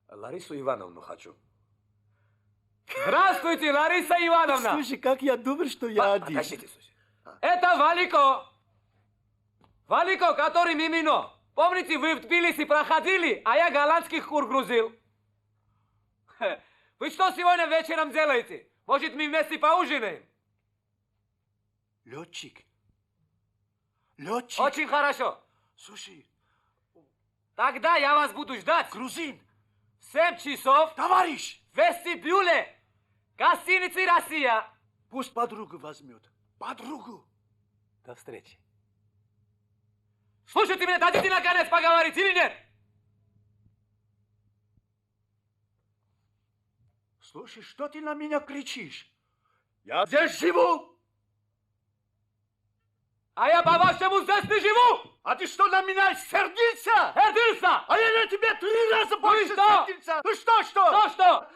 Ларису Ивановну хочу. Здравствуйте, Лариса Ивановна! Слушай, как я думал, что я один. Подождите, слушай. Это Валико! Валико, который мимино. Помните, вы в Тбилиси проходили, а я голландских кур грузил? Вы что сегодня вечером делаете? Может, мы вместе поужинаем? Летчик. Летчик. Очень хорошо. Слушай, Тогда я вас буду ждать. грузин, В 7 часов товарищ, в вестибюле гостиницы «Россия». пусть подругу возьмет. Подругу. До встречи. Слушайте меня, дадите наконец поговорить или нет? Слушай, что ты на меня кричишь? Я здесь живу. А я по-вашему здесь не живу! А ты что, на меня сердился? Сердился! А я на тебя 3 раза больше что? сердился. Ну что? Что?